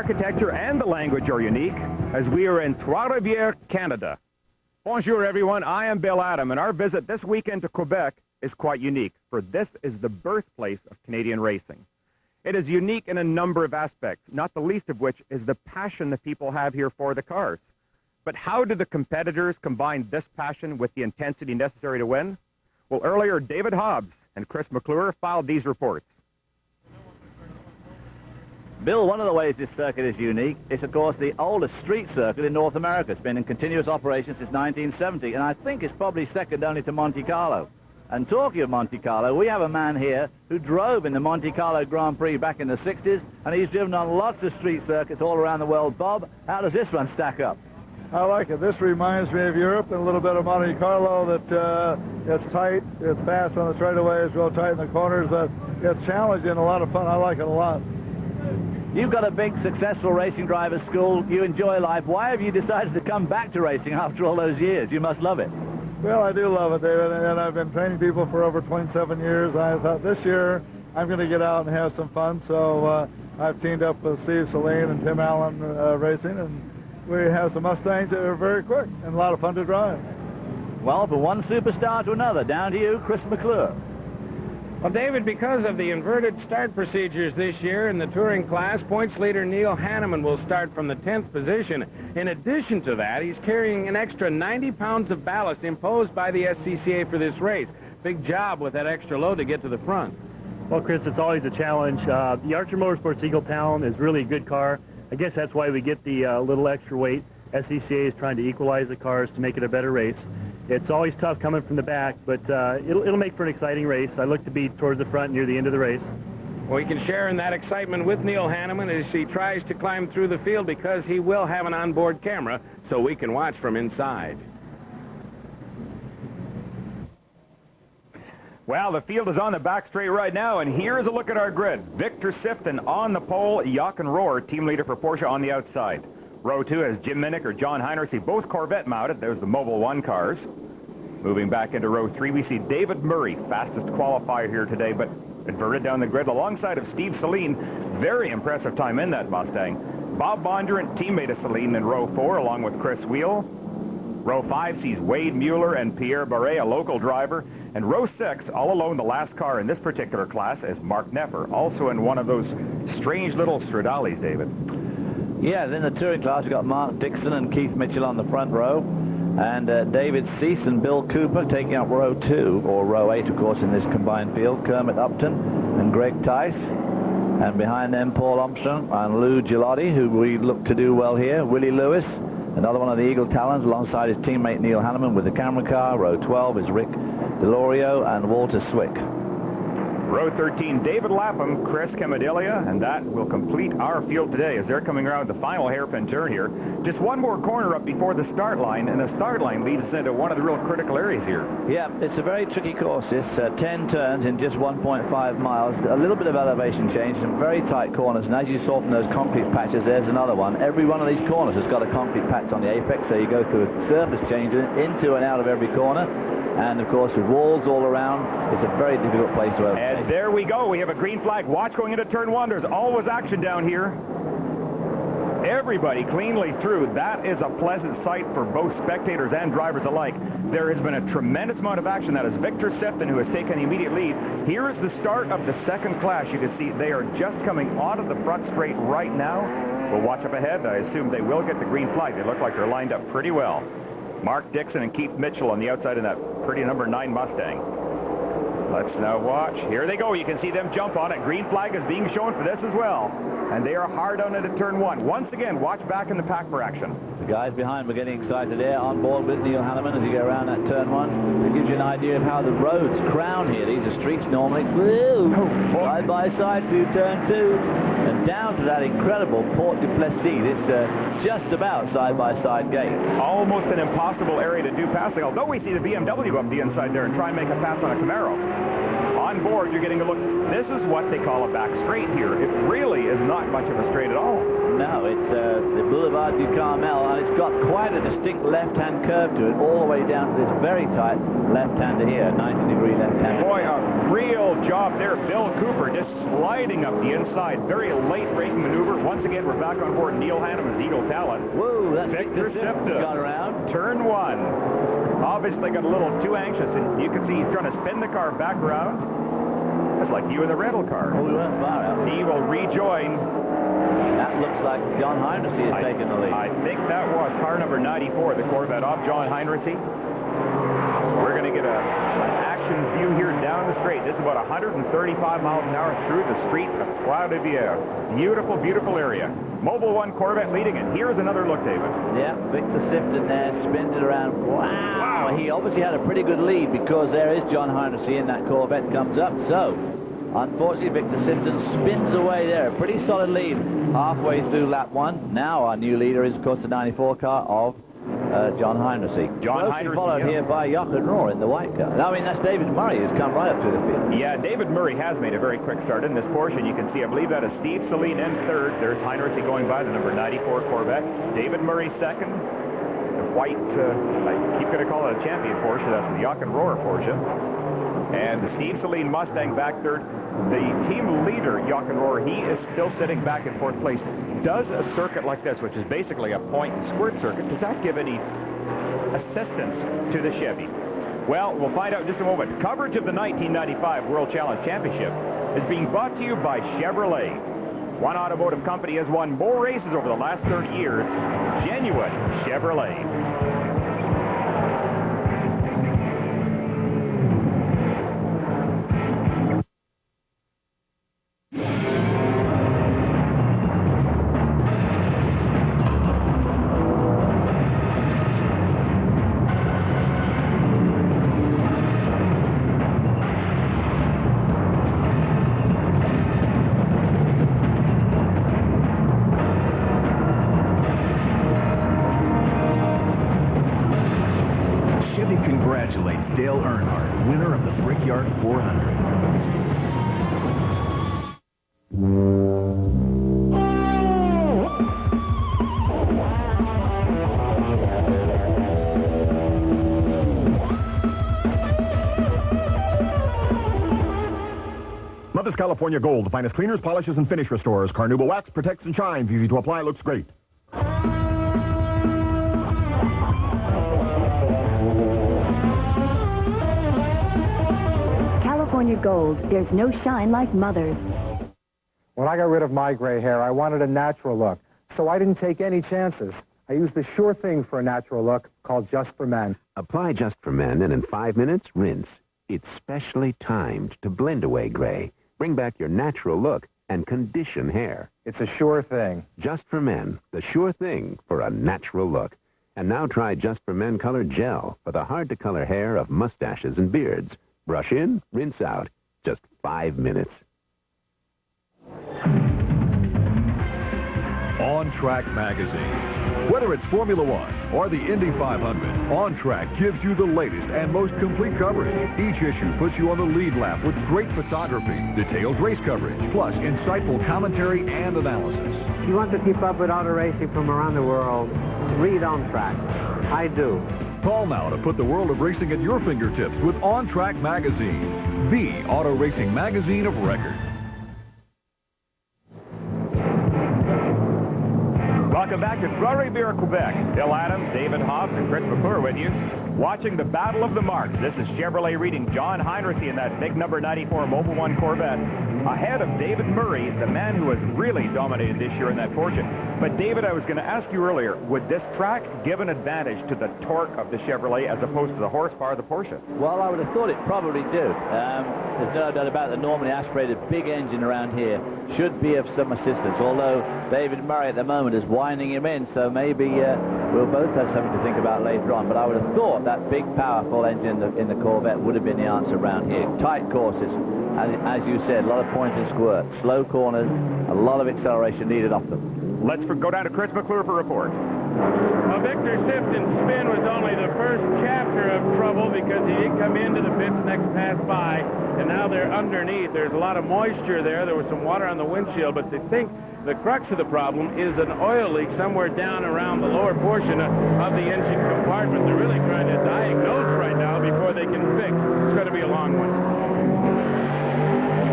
architecture and the language are unique, as we are in Trois, Rivieres, Canada. Bonjour, everyone. I am Bill Adam, and our visit this weekend to Quebec is quite unique, for this is the birthplace of Canadian racing. It is unique in a number of aspects, not the least of which is the passion the people have here for the cars. But how do the competitors combine this passion with the intensity necessary to win? Well, earlier, David Hobbs and Chris McClure filed these reports. Bill, one of the ways this circuit is unique is, of course, the oldest street circuit in North America. It's been in continuous operation since 1970, and I think it's probably second only to Monte Carlo. And talking of Monte Carlo, we have a man here who drove in the Monte Carlo Grand Prix back in the 60s, and he's driven on lots of street circuits all around the world. Bob, how does this one stack up? I like it. This reminds me of Europe and a little bit of Monte Carlo, that it's tight, it's fast on the straightaway, it's real tight in the corners, but it's challenging, a lot of fun. I like it a lot. You've got a big, successful racing driver school. You enjoy life. Why have you decided to come back to racing after all those years? You must love it. Well, I do love it, David, and I've been training people for over 27 years. I thought this year I'm going to get out and have some fun, so I've teamed up with Steve Saleen and Tim Allen Racing, and we have some Mustangs that are very quick and a lot of fun to drive. Well, from one superstar to another, down to you, Chris McClure. Well, David, because of the inverted start procedures this year in the touring class, points leader Neil Hanneman will start from the 10th position. In addition to that, he's carrying an extra 90 pounds of ballast imposed by the SCCA for this race. Big job with that extra load to get to the front. Well, Chris, it's always a challenge. The Archer Motorsports Eagle Talon is really a good car. I guess that's why we get the little extra weight. SCCA is trying to equalize the cars to make it a better race. It's always tough coming from the back, but it'll make for an exciting race. I look to be towards the front near the end of the race. Well, we can share in that excitement with Neil Hanneman as he tries to climb through the field, because he will have an onboard camera so we can watch from inside. Well, the field is on the back straight right now, and here's a look at our grid. Victor Sifton on the pole, Jochen Rohr, team leader for Porsche, on the outside. Row 2 has Jim Minnick or John Heinersey, both Corvette mounted. There's the Mobil 1 cars. Moving back into row 3, we see David Murray, fastest qualifier here today, but inverted down the grid alongside of Steve Saleen. Very impressive time in that Mustang. Bob Bondurant, teammate of Saleen, in row 4, along with Chris Wheel. Row 5 sees Wade Mueller and Pierre Barret, a local driver. And row 6, all alone, the last car in this particular class, is Mark Neffer, also in one of those strange little Stradales, David. Yeah, in the touring class, we've got Mark Dixon and Keith Mitchell on the front row, and David Cease and Bill Cooper taking up row 2, or row 8, of course, in this combined field. Kermit Upton and Greg Tice, and behind them, Paul Armstrong and Lou Gilotti, who we look to do well here. Willie Lewis, another one of the Eagle Talons, alongside his teammate Neil Hanneman with the camera car. Row 12 is Rick Delorio and Walter Swick. Row 13, David Lapham, Chris Camadilia, and that will complete our field today as they're coming around the final hairpin turn here. Just one more corner up before the start line, and the start line leads us into one of the real critical areas here. Yeah, it's a very tricky course. It's 10 turns in just 1.5 miles, a little bit of elevation change, some very tight corners, and as you saw from those concrete patches, there's another one. Every one of these corners has got a concrete patch on the apex, so you go through a surface change into and out of every corner. And, of course, with walls all around, it's a very difficult place to overtake. And there we go. We have a green flag. Watch going into turn 1. There's always action down here. Everybody cleanly through. That is a pleasant sight for both spectators and drivers alike. There has been a tremendous amount of action. That is Victor Sifton, who has taken the immediate lead. Here is the start of the second class. You can see they are just coming onto the front straight right now. We'll watch up ahead. I assume they will get the green flag. They look like they're lined up pretty well. Mark Dixon and Keith Mitchell on the outside of that pretty number 9 Mustang. Let's now watch. Here they go. You can see them jump on it. Green flag is being shown for this as well. And they are hard on it at turn 1. Once again, watch back in the pack for action. The guys behind were getting excited there, on board with Neil Hanneman as you go around that turn 1. It gives you an idea of how the roads crown here. These are streets normally. Woo! Side by side through turn 2. And down to that incredible Port du Plessis, this just about side-by-side gate. Almost an impossible area to do passing, although we see the BMW up the inside there and try and make a pass on a Camaro. on board, you're getting a look. This is what they call a back straight here. It really is not much of a straight at all. No, it's the Boulevard du Carmel, and it's got quite a distinct left-hand curve to it, all the way down to this very tight left-hander here, 90-degree left-hander. Boy, a real job there. Bill Cooper just sliding up the inside. Very late braking maneuver. Once again, we're back on board Neil Hanneman's Eagle Talon. Whoa, that's Victor Sifton got around. Turn 1. Obviously got a little too anxious, and you can see he's trying to spin the car back around. That's like you in the rental car. Oh, we went far out. He will rejoin. That looks like John Heinrichs is taking the lead. I think that was car number 94, the Corvette, off John Heinrichs. We're going to get an action view here down the straight. This is about 135 miles an hour through the streets of Trois Rivieres. Beautiful, beautiful area. Mobil 1 Corvette leading it. Here's another look, David. Yeah, Victor Sifton there spins it around. Wow! He obviously had a pretty good lead because there is John Heinrichs and that Corvette comes up. So, unfortunately, Victor Sifton spins away there. A pretty solid lead halfway through lap 1. Now our new leader is, of course, the 94 car of John Heinrichs. John Heinrichs followed here by Jochen Rohr in the white car. I mean, that's David Murray who's come right up to the field. Yeah, David Murray has made a very quick start in this Porsche, and you can see, I believe that is Steve Saleen in third. There's Heinrichs going by, the number 94 Corvette. David Murray second. The white, I keep going to call it a champion Porsche. That's the Jochen Rohr Porsche. And the Steve Saleen Mustang back third. The team leader, Jochen Rohr, he is still sitting back in fourth place. Does a circuit like this, which is basically a point and squirt circuit, does that give any assistance to the Chevy? Well, we'll find out in just a moment. Coverage of the 1995 World Challenge Championship is being brought to you by Chevrolet. One automotive company has won more races over the last 30 years. Genuine Chevrolet. Congratulates Dale Earnhardt, winner of the Brickyard 400. Mother's California Gold, the finest cleaners, polishes, and finish restorers. Carnauba wax protects and shines. Easy to apply, looks great. California Gold, there's no shine like Mother's. When I got rid of my gray hair, I wanted a natural look, so I didn't take any chances. I used the sure thing for a natural look called Just for Men. Apply Just for Men, and in 5 minutes, rinse. It's specially timed to blend away gray, bring back your natural look, and condition hair. It's a sure thing. Just for Men, the sure thing for a natural look. And now try Just for Men Color Gel for the hard-to-color hair of mustaches and beards. Brush in, rinse out. Just 5 minutes. On Track Magazine. Whether it's Formula One or the Indy 500, On Track gives you the latest and most complete coverage. Each issue puts you on the lead lap with great photography, detailed race coverage, plus insightful commentary and analysis. If you want to keep up with auto racing from around the world, read On Track. I do. Call now to put the world of racing at your fingertips with On Track Magazine, the auto racing magazine of record. Welcome back to Trois Rivieres, Quebec. Bill Adams, David Hobbs, and Chris McClure with you. Watching the Battle of the Marks. This is Chevrolet reading John Heinrichs in that big number 94 Mobil 1 Corvette. Ahead of David Murray, the man who has really dominated this year in that Porsche. But David, I was going to ask you earlier, would this track give an advantage to the torque of the Chevrolet as opposed to the horsepower of the Porsche? Well, I would have thought it probably do. There's no doubt about the normally aspirated big engine around here should be of some assistance, although David Murray at the moment is winding him in, so maybe we'll both have something to think about later on. But I would have thought that big, powerful engine in the Corvette would have been the answer around here. Tight courses, and as you said, a lot of point and squirt, slow corners, a lot of acceleration needed off them. Let's go down to Chris McClure for a report. Well, Victor Sifton's spin was only the first chapter of trouble because he didn't come into the pits next pass by, and now they're underneath. There's a lot of moisture there. There was some water on the windshield, but they think the crux of the problem is an oil leak somewhere down around the lower portion of the engine compartment. They're really trying to diagnose right now before they can fix. It's going to be a long one.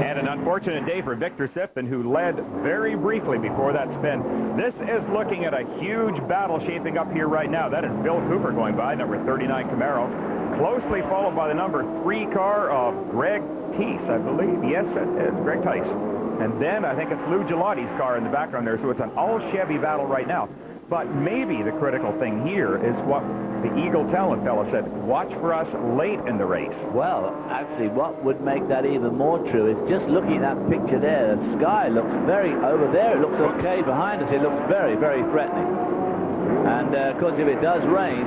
And an unfortunate day for Victor Sifton, who led very briefly before that spin. This is looking at a huge battle shaping up here right now. That is Bill Cooper going by, number 39 Camaro, closely followed by the number 3 car of Greg Tice, I believe. Yes, it is Greg Tice. And then I think it's Lou Gelati's car in the background there, so it's an all-Chevy battle right now. But maybe the critical thing here is what the Eagle Talent fella said, watch for us late in the race. Well, actually, what would make that even more true is just looking at that picture there. The sky looks very, over there it looks okay. Behind us it looks very, very threatening. And, of course, if it does rain,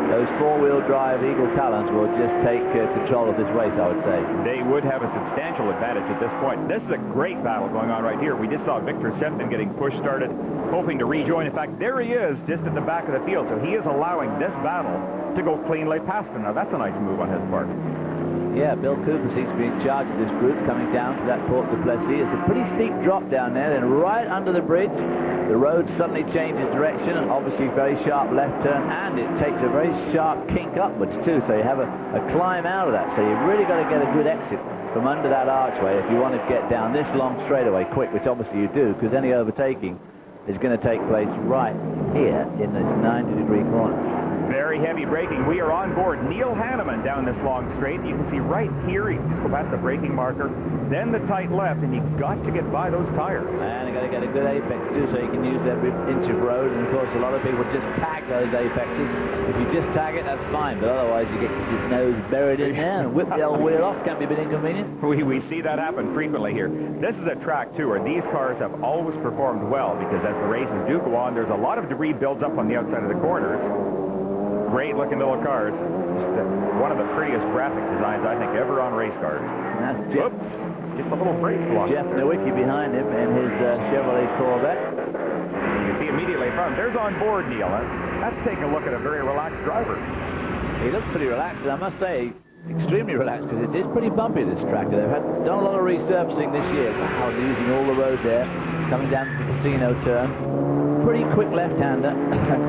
those four-wheel drive Eagle Talents will just take control of this race, I would say. They would have a substantial advantage at this point. This is a great battle going on right here. We just saw Victor Sifton getting push started, hoping to rejoin. In fact, there he is just at the back of the field. So he is allowing this battle to go cleanly past him. Now, that's a nice move on his part. Yeah, Bill Cooper seems to be in charge of this group coming down to that Port de Plessis. It's a pretty steep drop down there, then right under the bridge, the road suddenly changes direction, and obviously very sharp left turn, and it takes a very sharp kink upwards too, so you have a climb out of that. So you've really got to get a good exit from under that archway if you want to get down this long straightaway quick, which obviously you do, because any overtaking is going to take place right here in this 90-degree corner. Very heavy braking. We are on board Neil Hanneman down this long straight. You can see right here, you just go past the braking marker, then the tight left, and you've got to get by those tires. And you've got to get a good apex too, so you can use every inch of road. And of course, a lot of people just tag those apexes. If you just tag it, that's fine, but otherwise you get your nose buried in there and whip the old wheel off. Can be a bit inconvenient. We see that happen frequently here. This is a track, too, where these cars have always performed well, because as the races do go on, there's a lot of debris builds up on the outside of the corners. Great-looking little cars. Just one of the prettiest graphic designs, I think, ever on race cars. And that's Jeff. Oops, just a little brake block. Jeff Nowicki behind him in his Chevrolet Corvette. You can see immediately in front. There's on board Neil. That's taking a look at a very relaxed driver. He looks pretty relaxed, and I must say, extremely relaxed, because it is pretty bumpy, this track. They've done a lot of resurfacing this year. Wow, they're using all the road there, coming down to the casino turn. Pretty quick left-hander,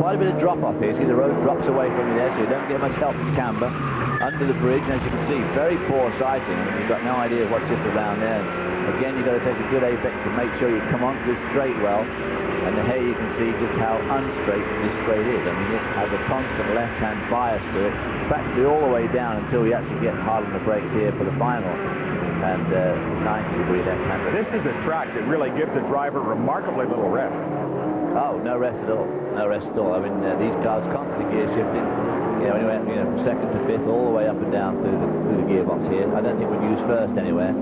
quite a bit of drop-off here. See, the road drops away from you there, so you don't get much help to camber under the bridge. And as you can see, very poor sighting. You've got no idea what's just around there. And again, you've got to take a good apex to make sure you come onto this straight well. And here you can see just how unstraight this straight is. I mean, it has a constant left-hand bias to it, practically all the way down until we actually get hard on the brakes here for the final. And 90-degree left-hander. This is a track that really gives a driver remarkably little rest. Oh, no rest at all. No rest at all. I mean, these cars constantly gear shifting. Anyway, from second to fifth, all the way up and down through the gearbox here. I don't think we'd use first anywhere.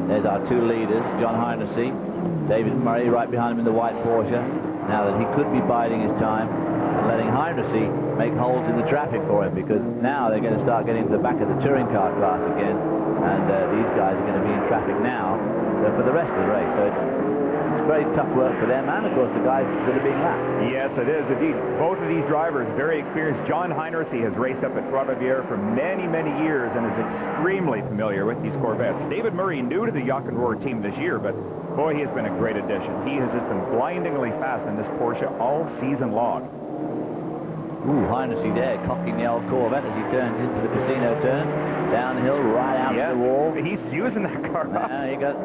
There's our two leaders, John Heinrichs, David Murray right behind him in the white Porsche. Now that he could be biding his time and letting Heinrichs make holes in the traffic for him, because now they're going to start getting to the back of the touring car class again, and these guys are going to be in traffic now for the rest of the race. So it's very tough work for them, and of course the guys that are being lapped. Yes, it is indeed. Both of these drivers very experienced. John Heinrichs has raced up at Trois Rivieres for many, many years and is extremely familiar with these Corvettes. David Murray, new to the Jochen Rohr team this year, but boy, he has been a great addition. He has just been blindingly fast in this Porsche all season long. Ooh, Heinrichs there, cocking the old Corvette as he turns into the casino turn. Downhill, right out to the wall. He's using that car up. You got...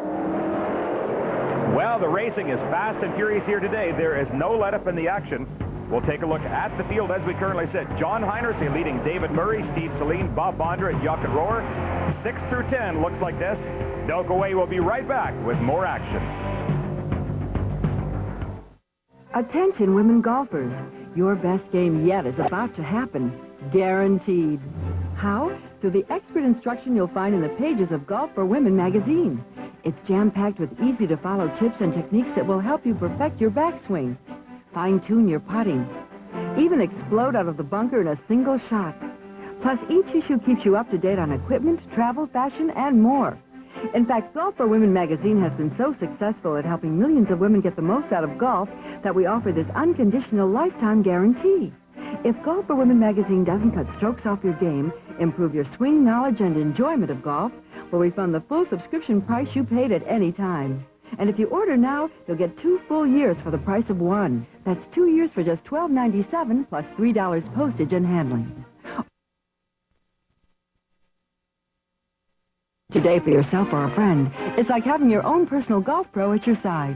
Well, the racing is fast and furious here today. There is no let-up in the action. We'll take a look at the field as we currently sit. John Heinrichs leading David Murray, Steve Saleen, Bob Bondra, and Jochen Rohr. 6 through 10 looks like this. Don't go away. We'll be right back with more action. Attention, women golfers. Your best game yet is about to happen. Guaranteed. How? Through the expert instruction you'll find in the pages of Golf for Women magazine. It's jam-packed with easy-to-follow tips and techniques that will help you perfect your backswing, fine-tune your putting, even explode out of the bunker in a single shot. Plus, each issue keeps you up to date on equipment, travel, fashion, and more. In fact, Golf for Women magazine has been so successful at helping millions of women get the most out of golf that we offer this unconditional lifetime guarantee. If Golf for Women magazine doesn't cut strokes off your game, improve your swing knowledge and enjoyment of golf, we'll refund the full subscription price you paid at any time. And if you order now, you'll get 2 full years for the price of 1. That's 2 years for just $12.97 plus $3 postage and handling. Today for yourself or a friend, it's like having your own personal golf pro at your side.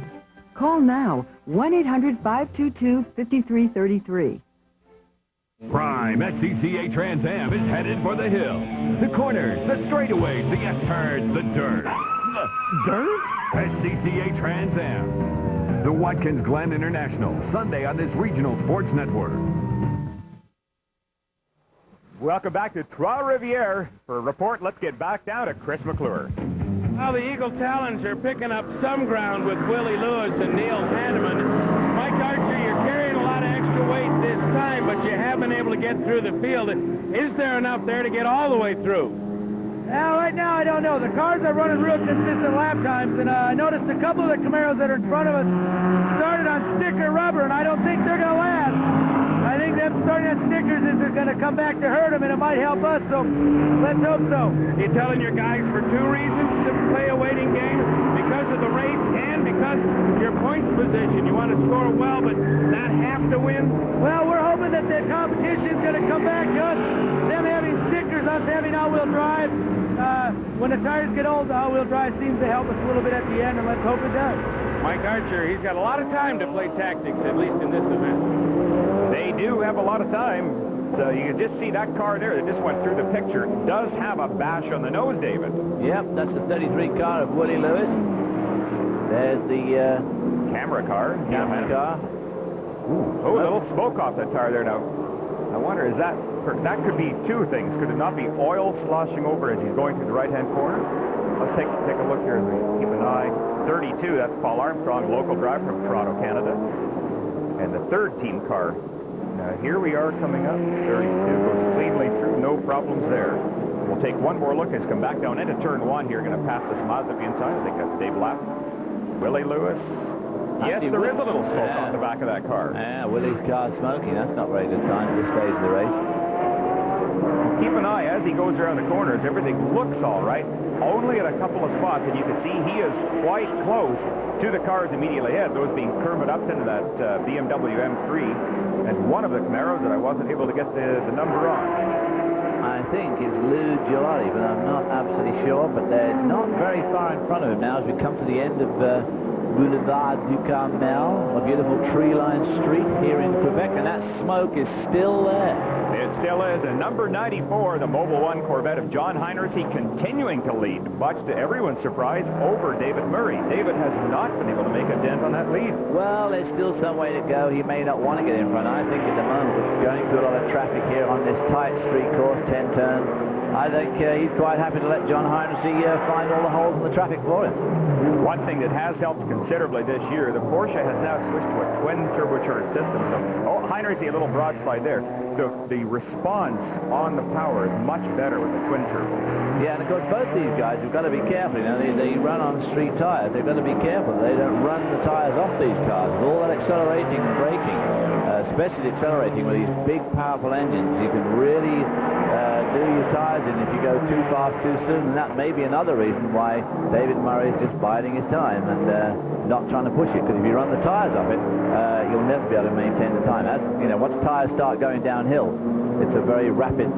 Call now, 1-800-522-5333. Prime SCCA Trans Am is headed for the hills. The corners, the straightaways, the S-turns, the dirt. The dirt? SCCA Trans Am. The Watkins Glen International, Sunday on this regional sports network. Welcome back to Trois Rivieres. For a report, let's get back down to Chris McClure. Well, the Eagle Talons are picking up some ground with Willie Lewis and Neil Hanneman. Mike Archer, you're carrying a lot of extra weight this time, but you have been able to get through the field. Is there enough there to get all the way through? Well, right now, I don't know. The cars are running real consistent lap times, and I noticed a couple of the Camaros that are in front of us started on sticker rubber, and I don't think they're going to last. I think them starting on stickers is going to come back to hurt them, and it might help us, so let's hope so. You're telling your guys for 2 reasons to play a waiting game, because of the race and because your points position. You want to score well, but not have to win? Well, we're hoping that the competition's going to come back to us. Them having stickers, us having all-wheel drive. When the tires get old, the all-wheel drive seems to help us a little bit at the end, and let's hope it does. Mike Archer, he's got a lot of time to play tactics, at least in this event. They do have a lot of time. So you can just see that car there that just went through the picture does have a bash on the nose, David. Yep, that's the 33 car of Willie Lewis. There's the camera car. Camera car. Oh, a little smoke off that tire there now. I wonder, is that could be 2 things. Could it not be oil sloshing over as he's going through the right-hand corner? Let's take a look here as we keep an eye. 32, that's Paul Armstrong, local driver from Toronto, Canada. And the 3rd team car. Now here we are coming up. 32 goes cleanly through, no problems there. We'll take one more look as come back down into turn 1 here. Going to pass this Mazda inside. I think that's Dave Lapp. Willie Lewis. Yes, there is a little smoke off the back of that car. Yeah, Willie's car's smoking. That's not a very good sign at this stage of the race. Keep an eye as he goes around the corners. Everything looks all right. Only at a couple of spots, and you can see he is quite close to the cars immediately ahead, those being Kermit Upton and that BMW M3, and one of the Camaros that I wasn't able to get the number on. I think it's Lou Giolotti, but I'm not absolutely sure, but they're not very far in front of him now as we come to the end of Boulevard du Carmel, a beautiful tree-lined street here in Quebec, and that smoke is still there. It still is, and number 94, the Mobil 1 Corvette of John Heinersey, continuing to lead, much to everyone's surprise, over David Murray. David has not been able to make a dent on that lead. Well, there's still some way to go. He may not want to get in front. I think at the moment, we're going through a lot of traffic here on this tight street course, 10 turn. I think he's quite happy to let John Heinersey find all the holes in the traffic for him. One thing that has helped considerably this year, the Porsche has now switched to a twin turbocharged system. So, Heinersey, a little broad slide there. The response on the power is much better with the twin turbo. Yeah, and of course both these guys have got to be careful. You know, they run on street tires. They've got to be careful. They don't run the tires off these cars. With all that accelerating and braking, especially accelerating with these big, powerful engines, you can really do your tires in if you go too fast too soon. And that may be another reason why David Murray is just biding his time and not trying to push it. Because if you run the tires off it, you'll never be able to maintain the time. As you know, once tires start going downhill, it's a very rapid,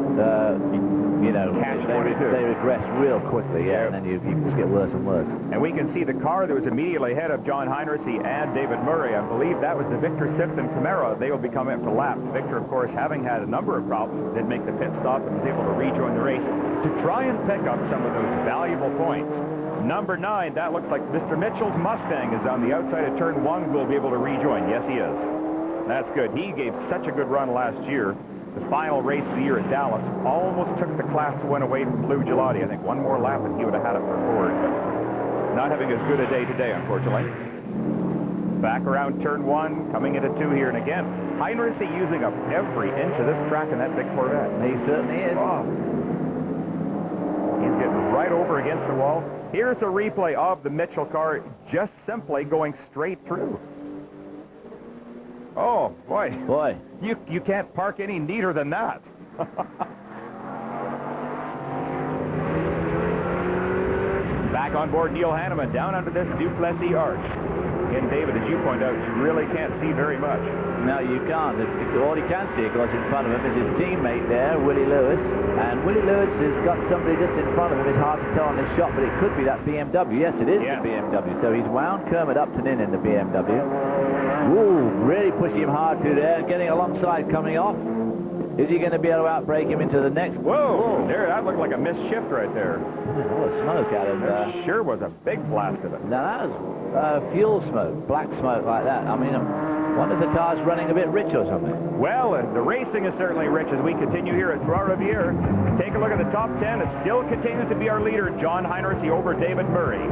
they regress real quickly, yeah, and then you just get worse and worse. And we can see the car that was immediately ahead of John Heinersey and David Murray. I believe that was the Victor Sifton Camaro. They will be coming up for lap. Victor, of course, having had a number of problems, did make the pit stop and was able to rejoin the race to try and pick up some of those valuable points. Number 9, that looks like Mr. Mitchell's Mustang is on the outside of turn 1. Will be able to rejoin. Yes, he is. That's good. He gave such a good run last year. The final race of the year at Dallas almost took the Class 1 away from Lou Giolotti. I think one more lap and he would have had it for Ford, but not having as good a day today, unfortunately. Back around turn 1, coming into 2 here, and again, Heinersey using up every inch of this track in that big Corvette. He certainly is. Oh. He's He's getting right over against the wall. Here's a replay of the Mitchell car just simply going straight through. Oh, boy. Boy. You can't park any neater than that. Back on board Neil Hanneman down under this Duplessis arch. And David, as you point out, you really can't see very much. No, you can't. All you can see, of course, in front of him is his teammate there, Willie Lewis. And Willie Lewis has got somebody just in front of him. It's hard to tell on this shot, but it could be that BMW. Yes, it is the BMW. So he's wound Kermit Upton in the BMW. Ooh, really pushing him hard through there, getting alongside, coming off. Is he going to be able to outbrake him into the next? Whoa! There, that looked like a missed shift right there. Oh, smoke out of That sure was a big blast of it. Now that was fuel smoke, black smoke like that. I mean, I wonder if the car's running a bit rich or something. Well, the racing is certainly rich as we continue here at Trois Rivieres. Take a look at the top 10. It still continues to be our leader, John Heinersey, over David Murray.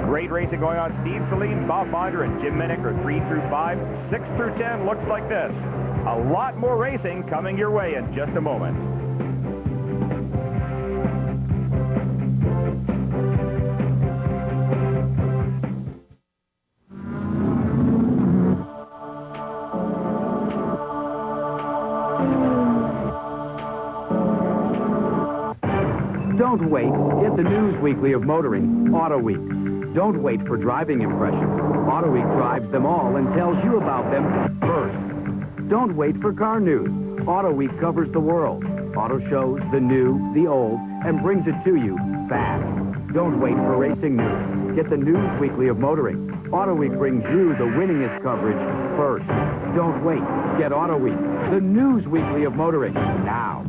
Great racing going on. Steve Saleen, Bob Bonder, and Jim Minnick are 3 through 5. 6 through 10 looks like this. A lot more racing coming your way in just a moment. Don't wait. Get the news weekly of motoring, Auto Week. Don't wait for driving impression. Auto Week drives them all and tells you about them first. Don't wait for car news. Auto Week covers the world. Auto shows, the new, the old, and brings it to you fast. Don't wait for racing news. Get the news weekly of motoring. Auto Week brings you the winningest coverage first. Don't wait. Get Auto Week, the news weekly of motoring, now.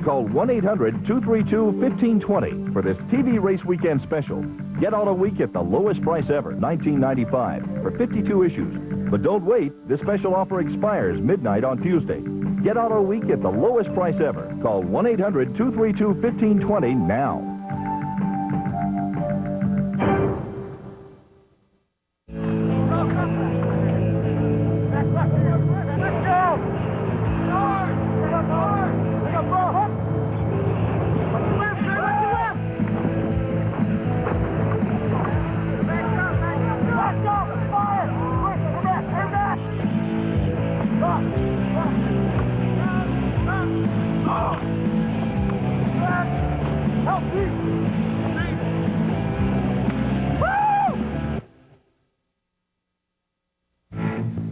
Call 1-800-232-1520 for this TV race weekend special. Get Auto Week at the lowest price ever, $19.95 for 52 issues. But don't wait. This special offer expires midnight on Tuesday. Get Auto Week at the lowest price ever. Call 1-800-232-1520 now.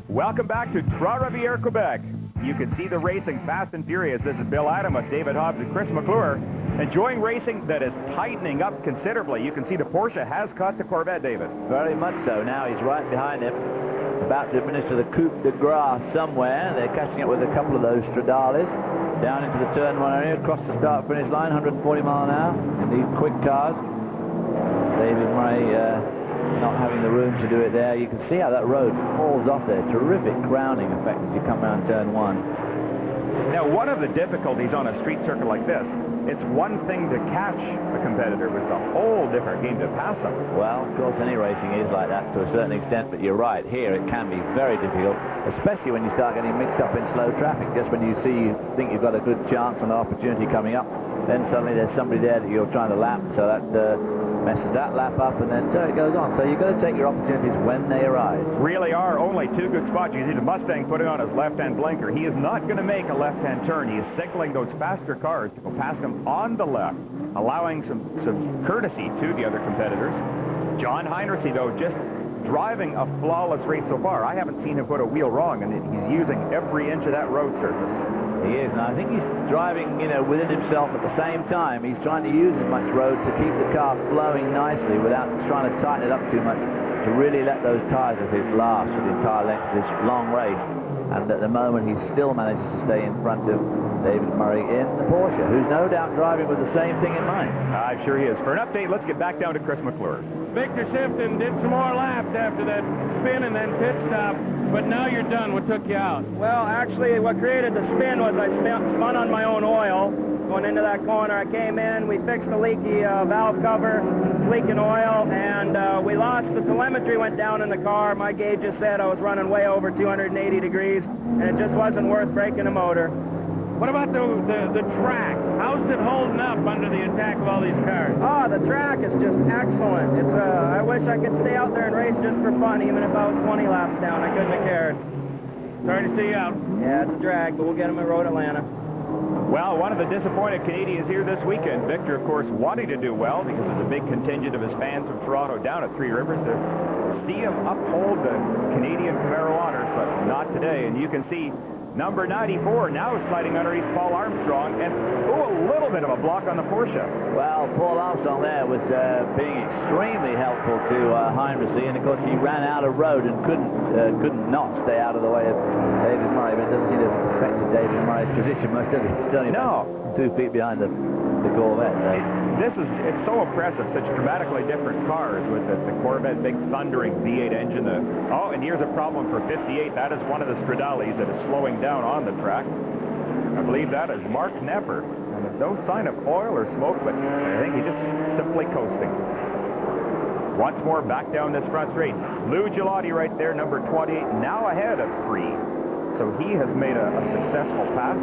Welcome back to Trois Rivieres, Quebec. You can see the racing fast and furious. This is Bill Adam with David Hobbs and Chris McClure. Enjoying racing that is tightening up considerably. You can see the Porsche has caught the Corvette, David. Very much so. Now he's right behind him, about to administer the coup de grace somewhere. They're catching up with a couple of those Stradales. Down into the turn one area, across the start-finish line, 140 mile an hour in these quick cars. David Murray not having the room to do it there. You can see how that road falls off there. Terrific crowning effect as you come around turn one. Now, one of the difficulties on a street circuit like this, it's one thing to catch a competitor, but it's a whole different game to pass them. Well, of course, any racing is like that to a certain extent, but you're right. Here, it can be very difficult, especially when you start getting mixed up in slow traffic. Just when you think you've got a good chance and an opportunity coming up, then suddenly there's somebody there that you're trying to lap, so that messes that lap up, and then so it goes on. So you've got to take your opportunities when they arise. Really are only two good spots. You see the Mustang putting on his left-hand blinker. He is not going to make a left-hand turn. He is signaling those faster cars to go past him on the left, allowing some courtesy to the other competitors. John Heinersey, though, just driving a flawless race so far. I haven't seen him put a wheel wrong, and he's using every inch of that road surface. He is, and I think he's driving, within himself at the same time. He's trying to use as much road to keep the car flowing nicely without trying to tighten it up too much, to really let those tyres of his last for the entire length of this long race. And at the moment, he still manages to stay in front of David Murray in the Porsche, who's no doubt driving with the same thing in mind. I'm sure he is. For an update, let's get back down to Chris McClure. Victor Shifton did some more laps after that spin and then pit stop, but now you're done. What took you out? Well, actually, what created the spin was I spun on my own oil. Going into that corner, I came in, we fixed the leaky valve cover, it's leaking oil, and we lost the telemetry, went down in the car. My gauges said I was running way over 280 degrees, and it just wasn't worth breaking the motor. What about the track? How's it holding up under the attack of all these cars? Oh, the track is just excellent. It's I wish I could stay out there and race just for fun, even if I was 20 laps down. I couldn't have cared. Sorry to see you out. Yeah, it's a drag, but we'll get him at Road Atlanta. Well, one of the disappointed Canadians here this weekend. Victor, of course, wanting to do well because of the big contingent of his fans from Toronto down at Three Rivers to see him uphold the Canadian Camaro honors, but not today. And you can see number 94 now sliding underneath Paul Armstrong, and a little bit of a block on the Porsche. Well, Paul Armstrong there was being extremely helpful to Heinrichs, and of course he ran out of road and couldn't not stay out of the way of David Murray, but it doesn't seem to have affected David Murray's position much, does it? He's still about 2 feet behind the Corvette. It's so impressive, such dramatically different cars with the Corvette big thundering V8 engine. And here's a problem for 58. That is one of the Stradales that is slowing down on the track. I believe that is Mark Knepper. And there's no sign of oil or smoke, but I think he's just simply coasting. Once more back down this front straight. Lou Gelati right there, number 28, now ahead of 3. So he has made a successful pass,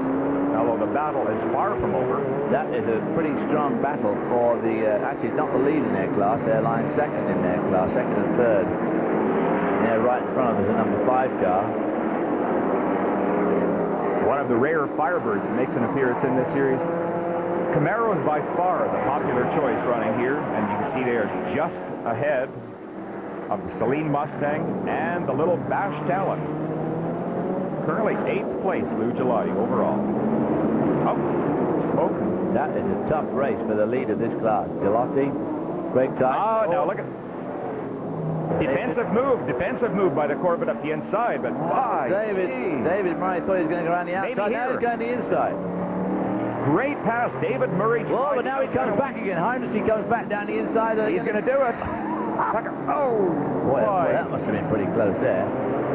although the battle is far from over. That is a pretty strong battle for the, actually it's not the lead in their class, they're lying second in their class, second and third. Yeah, right in front of us, a number 5 car. One of the rare Firebirds that makes an appearance in this series. Camaro is by far the popular choice running here, and you can see they are just ahead of the Celine Mustang and the little Bash Talon. Currently 8th place, Lou Gelati overall. Oh, smoke. That is a tough race for the lead of this class. Gelati, great time. Oh, now look at defensive move by the Corvette up the inside, but why? David Murray thought he was going to go around the outside. Now he's going to the inside. Great pass, David Murray. Whoa, but now he comes back again. Heinrichs comes back down the inside. He's going to do it. Boy, that must have been pretty close there.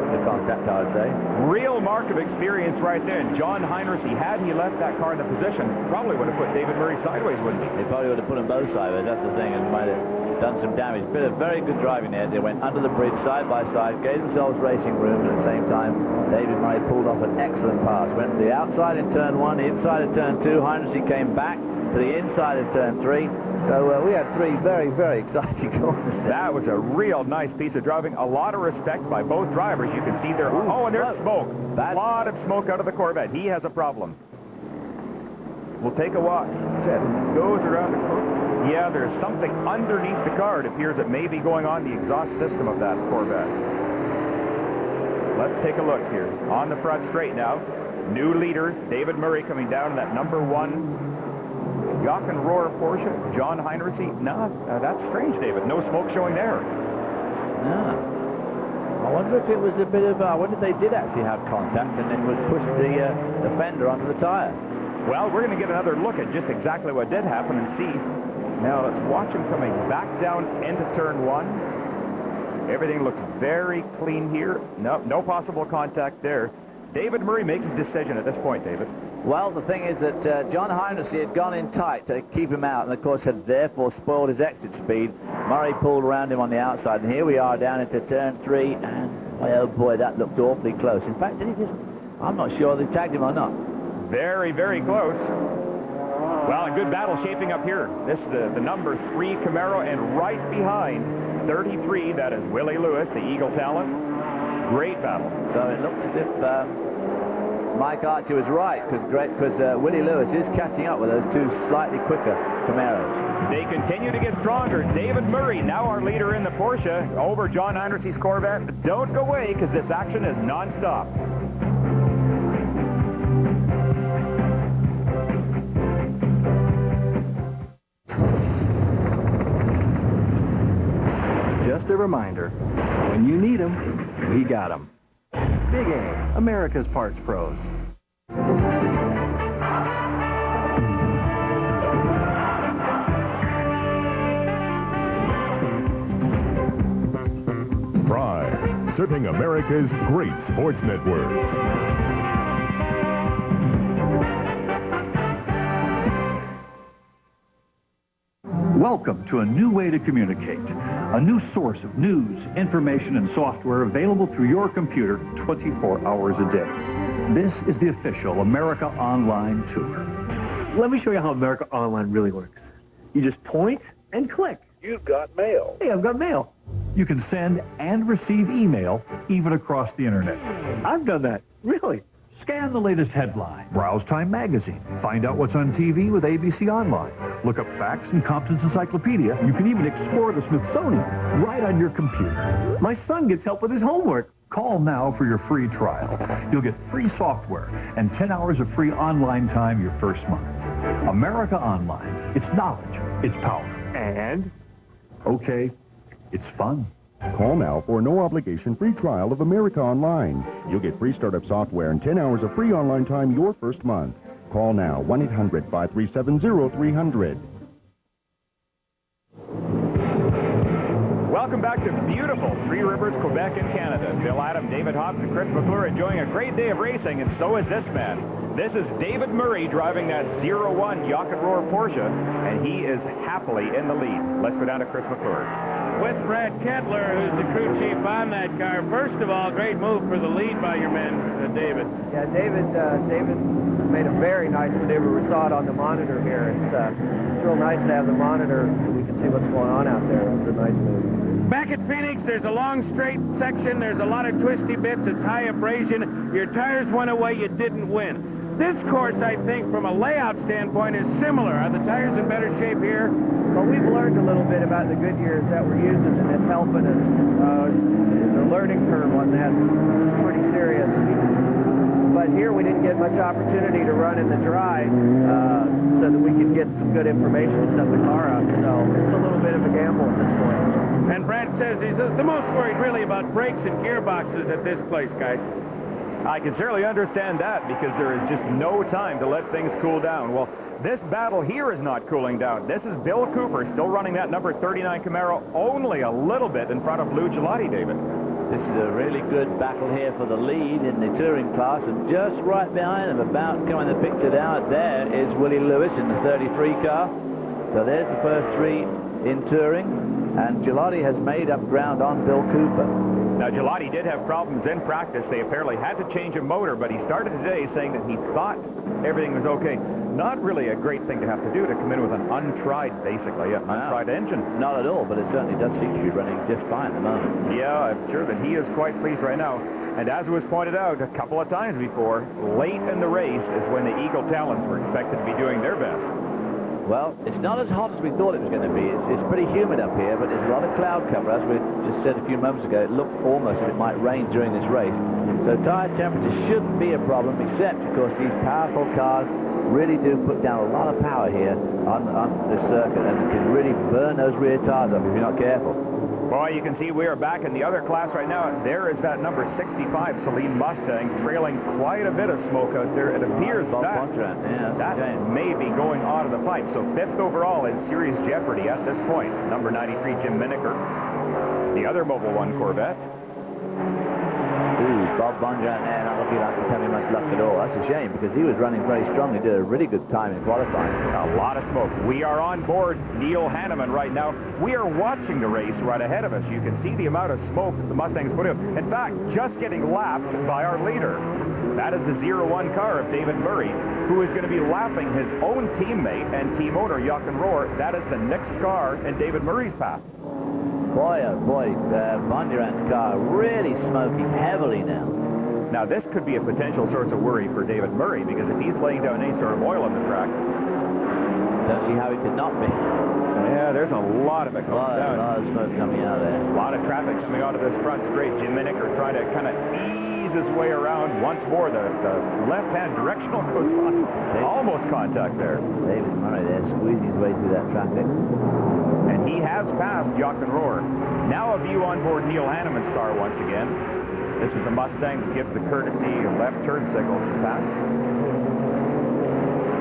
The contact, I would say. Real mark of experience right there. And John Heinrichs, had he left that car in the position, probably would have put David Murray sideways, wouldn't he? They probably would have put them both sideways. That's the thing, and might have done some damage. Bit of very good driving there. They went under the bridge side by side, gave themselves racing room, and at the same time, David Murray pulled off an excellent pass. Went to the outside in turn 1, the inside of turn 2. Heinrichs came back to the inside of turn 3. So we had 3 very, very exciting corners there. That was a real nice piece of driving. A lot of respect by both drivers. You can see there. And there's smoke. A lot of smoke out of the Corvette. He has a problem. We'll take a walk. It goes around the corner. Yeah, there's something underneath the car. It appears it may be going on the exhaust system of that Corvette. Let's take a look here. On the front straight now. New leader, David Murray, coming down in that number 1 Jochen Rohr Porsche. John Heinrichs. No, that's strange, David. No smoke showing there. No. I wonder if it was a bit of, I wonder if they did actually have contact and then would push the fender onto the tire. Well, we're going to get another look at just exactly what did happen and see. Now, let's watch him coming back down into turn 1. Everything looks very clean here. No possible contact there. David Murray makes his decision at this point, David. Well, the thing is that John Heinrichs had gone in tight to keep him out and, of course, had therefore spoiled his exit speed. Murray pulled around him on the outside, and here we are down into turn 3, and oh boy, that looked awfully close. In fact, did he just... I'm not sure they tagged him or not. Very, very close. Well, a good battle shaping up here. This is the number 3 Camaro, and right behind 33, that is Willie Lewis, the Eagle Talon. Great battle. So it looks as if Mike Archer was right, because Willie Lewis is catching up with those 2 slightly quicker Camaros. They continue to get stronger. David Murray, now our leader in the Porsche, over John Heinrichs' Corvette. Don't go away, because this action is non-stop. Just a reminder, when you need them, we got them. Big A, America's Parts Pros. Pride, serving America's great sports networks. Welcome to a new way to communicate. A new source of news, information, and software available through your computer 24 hours a day. This is the official America Online Tour. Let me show you how America Online really works. You just point and click. You've got mail. Hey, I've got mail. You can send and receive email even across the internet. I've done that. Really? Scan the latest headline. Browse Time Magazine. Find out what's on TV with ABC Online. Look up facts in Compton's Encyclopedia. You can even explore the Smithsonian right on your computer. My son gets help with his homework. Call now for your free trial. You'll get free software and 10 hours of free online time your first month. America Online. It's knowledge. It's power. And? Okay, it's fun. Call now for a no-obligation free trial of America Online. You'll get free startup software and 10 hours of free online time your first month. Call now, 1-800-537-0300. Welcome back to beautiful Three Rivers, Quebec in Canada. Bill Adam, David Hobbs, and Chris McClure enjoying a great day of racing, and so is this man. This is David Murray driving that 01 Yacht Roar Porsche, and he is happily in the lead. Let's go down to Chris McClure. With Brad Kettler, who's the crew chief on that car. First of all, great move for the lead by your man, David. Yeah, David made a very nice maneuver. We saw it on the monitor here. It's real nice to have the monitor so we can see what's going on out there. It was a nice move. Back at Phoenix, there's a long straight section. There's a lot of twisty bits. It's high abrasion. Your tires went away. You didn't win. This course, I think, from a layout standpoint, is similar. Are the tires in better shape here? Well, we've learned a little bit about the Goodyears that we're using, and it's helping us. The learning curve on that's pretty serious. But here we didn't get much opportunity to run in the dry so that we could get some good information to set the car up. So it's a little bit of a gamble at this point. And Brad says he's the most worried really about brakes and gearboxes at this place, guys. I can certainly understand that because there is just no time to let things cool down. Well, this battle here is not cooling down. This is Bill Cooper still running that number 39 Camaro only a little bit in front of Lou Gelati, David. This is a really good battle here for the lead in the touring class, and just right behind him, about coming the picture down, there is Willie Lewis in the 33 car. So there's the first three in touring, and Gelati has made up ground on Bill Cooper. Now, Gelati did have problems in practice. They apparently had to change a motor, but he started today saying that he thought everything was okay. Not really a great thing to have to do, to come in with an untried, basically, an untried engine. Not at all, but it certainly does seem to be running just fine at the moment. Yeah, I'm sure that he is quite pleased right now. And as was pointed out a couple of times before, late in the race is when the Eagle Talons were expected to be doing their best. Well, it's not as hot as we thought it was going to be. It's pretty humid up here, but there's a lot of cloud cover. As we just said a few moments ago, it looked almost as if it might rain during this race. So tire temperature shouldn't be a problem, except, of course, these powerful cars really do put down a lot of power here on this circuit, and can really burn those rear tires up if you're not careful. Boy, you can see we are back in the other class right now. There is that number 65 Celine Mustang trailing quite a bit of smoke out there. It appears that may be going out of the fight. So fifth overall in serious jeopardy at this point. Number 93 Jim Miniker, the other Mobil 1 Corvette. Ooh, Bob Bondurant there not looking like to tell me much luck at all. That's a shame, because he was running very strongly, did a really good time in qualifying. A lot of smoke. We are on board Neil Hanneman right now. We are watching the race right ahead of us. You can see the amount of smoke that the Mustangs put out. In fact, just getting lapped by our leader. That is the 01 car of David Murray, who is going to be lapping his own teammate and team owner, Yacht Roar. That is the next car in David Murray's path. Boy, oh boy, Bondurant's car really smoking heavily now. Now, this could be a potential source of worry for David Murray, because if he's laying down any sort of oil on the track... Don't see how he could not be. Yeah, there's a lot of it coming down. A lot of smoke coming out of there. A lot of traffic coming out of this front straight. Jim Miniker trying to kind of ease his way around once more. The left-hand directional goes on. Almost contact there. David Murray there squeezing his way through that traffic. And he has passed Yacht Roar. Now a view on board Neil Hanneman's car once again. This is the Mustang that gives the courtesy left turn signal to pass.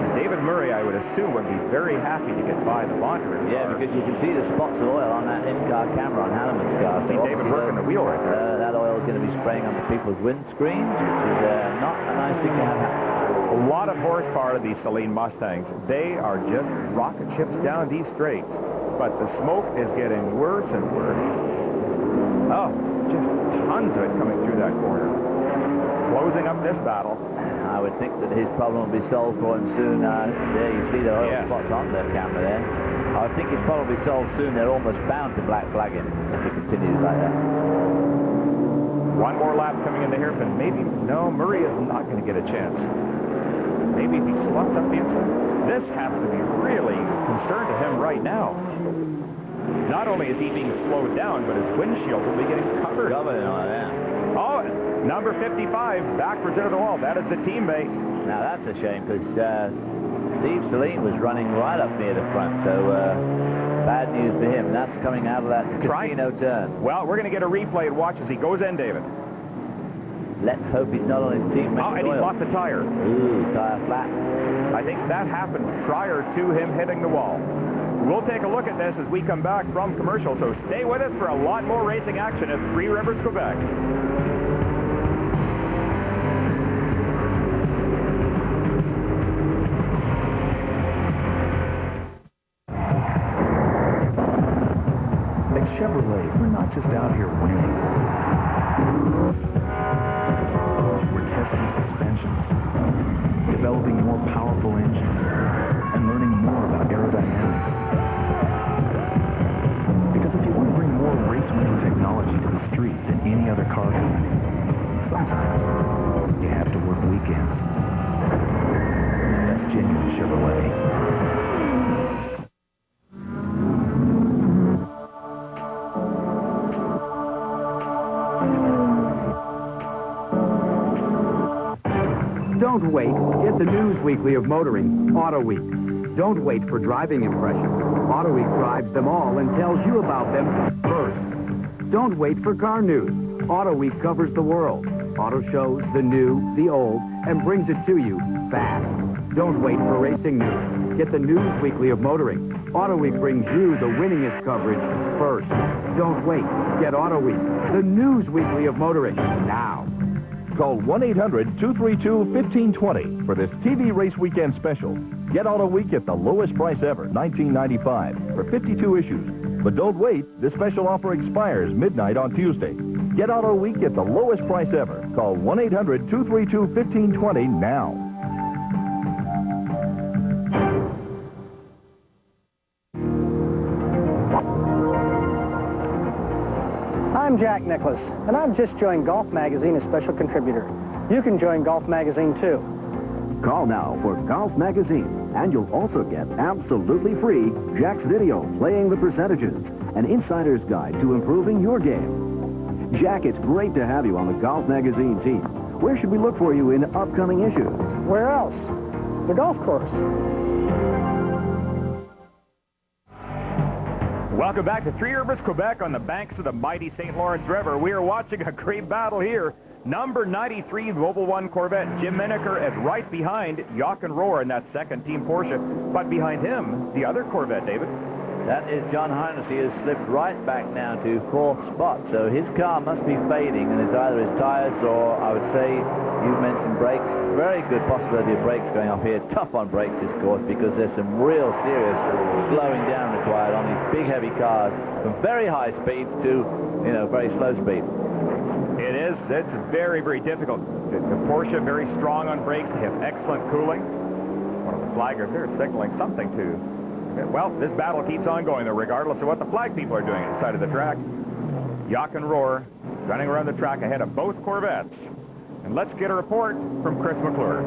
And David Murray, I would assume, would be very happy to get by the Bondurant car. Yeah, because you can see the spots of oil on that in-car camera on Hanneman's car. See David working the wheel right there. That oil is going to be spraying onto people's windscreens, which is not a nice thing to have happen. A lot of horsepower to these Celine Mustangs. They are just rocket ships down these straights. but the smoke is getting worse and worse. Oh, just tons of it coming through that corner. Closing up this battle. I would think that his problem will be solved for him soon. There you see the oil spots on the camera there. I think it's probably solved soon. They're almost bound to black flag him if he continues like that. One more lap coming in the hairpin. Maybe, no, Murray is not going to get a chance. Maybe if he slots up the inside. This has to be really concerned to him right now. Not only is he being slowed down, but his windshield will be getting covered. Oh, number 55, backwards into the wall. That is the teammate. Now that's a shame, because Steve Saleen was running right up near the front, so bad news for him. That's coming out of that casino turn. Well, we're going to get a replay and watch as he goes in, David. Let's hope he's not on his team. Oh, and he's lost a tire. Ooh, tire flat. I think that happened prior to him hitting the wall. We'll take a look at this as we come back from commercial, so stay with us for a lot more racing action at Three Rivers, Quebec. At Chevrolet, we're not just out here winning. We're testing suspensions, developing more powerful engines, and learning more about aerodynamics. Because if you want to bring more race-winning technology to the street than any other car company, sometimes you have to work weekends. That's genuine Chevrolet. Don't wait. Get the news weekly of motoring, Auto Week. Don't wait for driving impressions. Auto Week drives them all and tells you about them first. Don't wait for car news. Auto Week covers the world. Auto shows, the new, the old, and brings it to you fast. Don't wait for racing news. Get the news weekly of motoring. Auto Week brings you the winningest coverage first. Don't wait. Get Auto Week, the news weekly of motoring, now. Call 1-800-232-1520 for this TV Race Weekend special. Get Auto Week at the lowest price ever, $19.95, for 52 issues. But don't wait. This special offer expires midnight on Tuesday. Get Auto Week at the lowest price ever. Call 1-800-232-1520 now. I'm Jack Nicklaus, and I've just joined Golf Magazine as special contributor. You can join Golf Magazine, too. Call now for Golf Magazine, and you'll also get absolutely free Jack's video playing the percentages, an insider's guide to improving your game. Jack, it's great to have you on the Golf Magazine team. Where should we look for you in upcoming issues? Where else? The golf course. Welcome back to Three Rivers, Quebec, on the banks of the mighty St. Lawrence River. We are watching a great battle here. Number 93, Mobil 1 Corvette, Jim Miniker, is right behind Jochen Rohr in that second team Porsche. But behind him, the other Corvette, David. That is John Heinrich. He has slipped right back now to fourth spot. So his car must be fading, and it's either his tires or, I would say, you've mentioned brakes. Very good possibility of brakes going up here. Tough on brakes this course because there's some real serious slowing down required on these big heavy cars from very high speeds to, very slow speed. It is. It's very, very difficult. The Porsche very strong on brakes. They have excellent cooling. One of the flaggers there is signaling something to. Well, this battle keeps on going, though, regardless of what the flag people are doing at the side of the track. Jochen Rohr running around the track ahead of both Corvettes. And let's get a report from Chris McClure.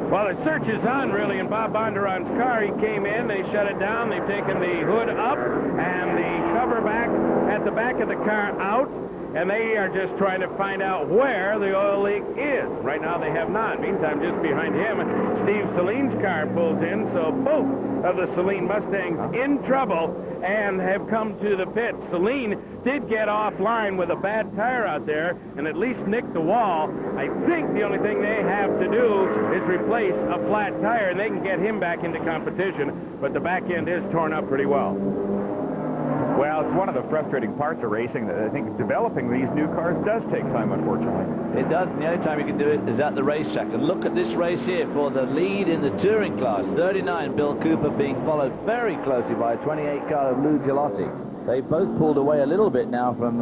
Well, the search is on, really, in Bob Bondurant's car. He came in, they shut it down, they've taken the hood up and the cover back at the back of the car out, and they are just trying to find out where the oil leak is. Right now, they have not. Meantime, just behind him, Steve Saleen's car pulls in, so both of the Saleen Mustangs in trouble and have come to the pit. Saleen did get offline with a bad tire out there and at least nicked the wall. I think the only thing they have to do is replace a flat tire, and they can get him back into competition, but the back end is torn up pretty well. Well, it's one of the frustrating parts of racing that I think developing these new cars does take time, unfortunately. It does, and the only time you can do it is at the racetrack. And look at this race here for the lead in the touring class. 39, Bill Cooper, being followed very closely by a 28 car of Lou Gelati. They both pulled away a little bit now from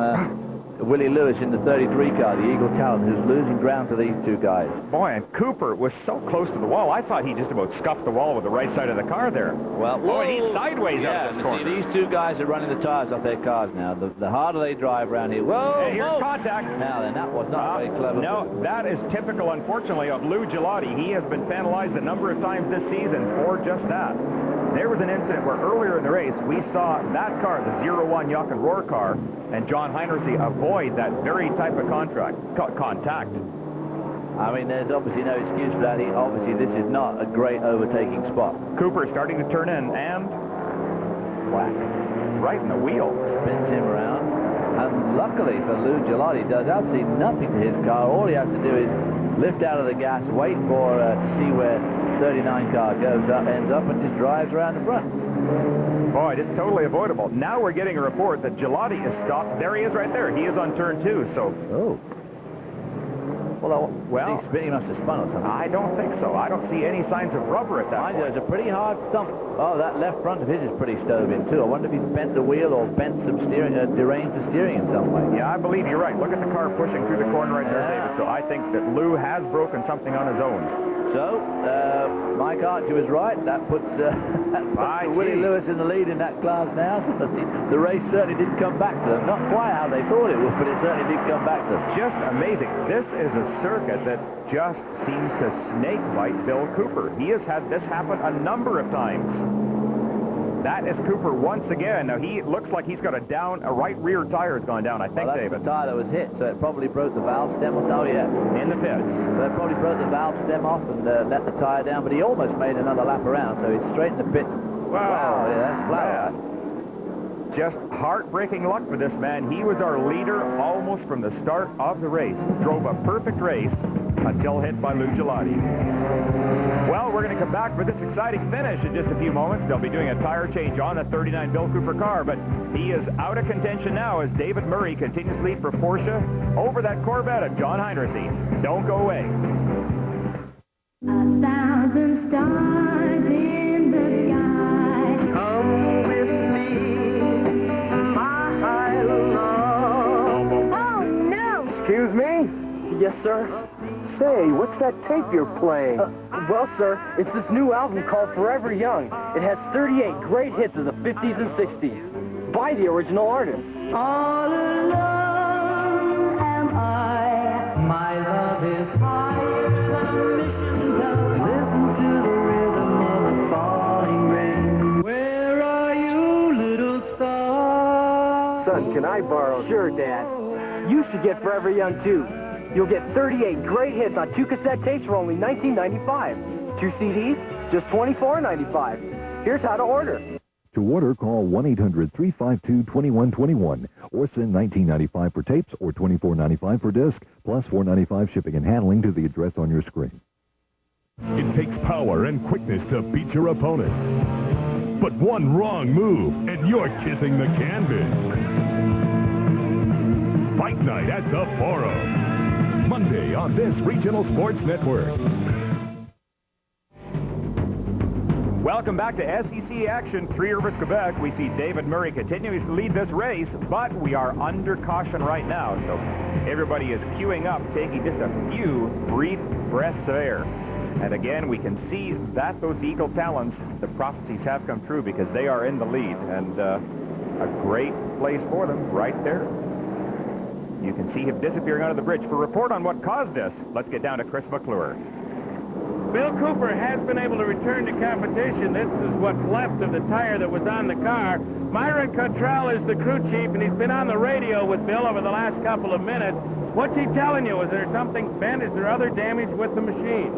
Willie Lewis in the 33 car, the Eagle Talon, who's losing ground to these two guys. Boy, and Cooper was so close to the wall. I thought he just about scuffed the wall with the right side of the car there. Well, he's sideways out of this corner. See, these two guys are running the tires off their cars now. The harder they drive around here. Whoa! And here's contact. Now then, that was not very clever. No, that is typical, unfortunately, of Lou Gelati. He has been penalized a number of times this season for just that. There was an incident where earlier in the race, we saw that car, the 01 Jochen Rohr car, and John Heinersee avoid that very type of contact. I mean, there's obviously no excuse for that. Obviously, this is not a great overtaking spot. Cooper starting to turn in, and whack, right in the wheel. Spins him around. And luckily for Lou Gelati, does absolutely nothing to his car. All he has to do is lift out of the gas, wait for to see where 39 car goes up, ends up, and just drives around the front. Boy, just totally avoidable. Now we're getting a report that Gelati is stopped. There he is right there. He is on turn 2, so... Oh. Well, he must have spun or something. I don't think so. I don't see any signs of rubber at that point. There's a pretty hard thump. Oh, that left front of his is pretty stove in, too. I wonder if he's bent the wheel or bent some steering, deranged the steering in some way. Yeah, I believe you're right. Look at the car pushing through the corner right there, David. So I think that Lou has broken something on his own. So, Mike Archie was right. That puts, Willie Lewis in the lead in that class now. So the race certainly didn't come back to them. Not quite how they thought it would, but it certainly did come back to them. Just amazing. This is a circuit that just seems to snake bite Bill Cooper. He has had this happen a number of times. That is Cooper once again. Now, he looks like he's got a right rear tire has gone down, I think, that's David. The tire that was hit, so it probably broke the valve stem. Oh, yeah. In the pits. So it probably broke the valve stem off and let the tire down, but he almost made another lap around, so he's straight in the pits. Wow, yeah, that's flat. Just heartbreaking luck for this man. He was our leader almost from the start of the race. Drove a perfect race until hit by Lou Gelati. Well, we're going to come back for this exciting finish in just a few moments. They'll be doing a tire change on the 39 Bill Cooper car, but he is out of contention now as David Murray continues to lead for Porsche over that Corvette of John Heinersee. Don't go away. 1,000 stars in the sky. Come with me, my love. Oh, no! Excuse me? Yes, sir? Say, what's that tape you're playing? Well, sir, it's this new album called Forever Young. It has 38 great hits of the 50s and 60s by the original artists. All alone am I. My love is higher than mission bell. Listen to the rhythm of the falling rain. Where are you, little star? Son, can I borrow? Sure, Dad. You should get Forever Young, too. You'll get 38 great hits on 2 cassette tapes for only $19.95. 2 CDs, just $24.95. Here's how to order. To order, call 1-800-352-2121 or send $19.95 for tapes or $24.95 for disc, plus $4.95 shipping and handling to the address on your screen. It takes power and quickness to beat your opponent. But one wrong move, and you're kissing the canvas. Fight Night at the Forum. Monday on this regional sports network. Welcome back to SCCA action, Three Rivers, Quebec. We see David Murray continuing to lead this race, but we are under caution right now. So everybody is queuing up, taking just a few brief breaths of air. And again, we can see that those Eagle Talons, the prophecies have come true because they are in the lead. And a great place for them right there. You can see him disappearing under the bridge. For a report on what caused this, let's get down to Chris McClure. Bill Cooper has been able to return to competition. This is what's left of the tire that was on the car. Myron Cottrell is the crew chief, and he's been on the radio with Bill over the last couple of minutes. What's he telling you? Is there something bent? Is there other damage with the machine?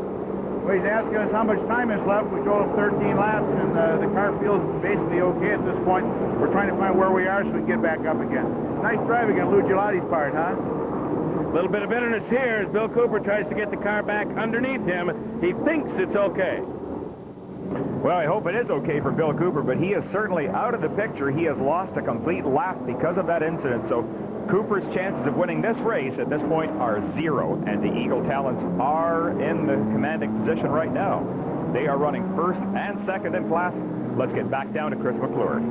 Well, he's asking us how much time is left. We drove 13 laps, and the car feels basically okay at this point. We're trying to find where we are so we can get back up again. Nice driving on Lou Gelati's part, huh? A little bit of bitterness here as Bill Cooper tries to get the car back underneath him. He thinks it's okay. Well, I hope it is okay for Bill Cooper, but he is certainly out of the picture. He has lost a complete lap because of that incident. So Cooper's chances of winning this race at this point are 0, and the Eagle Talents are in the commanding position right now. They are running first and second in class. Let's get back down to Chris McClure.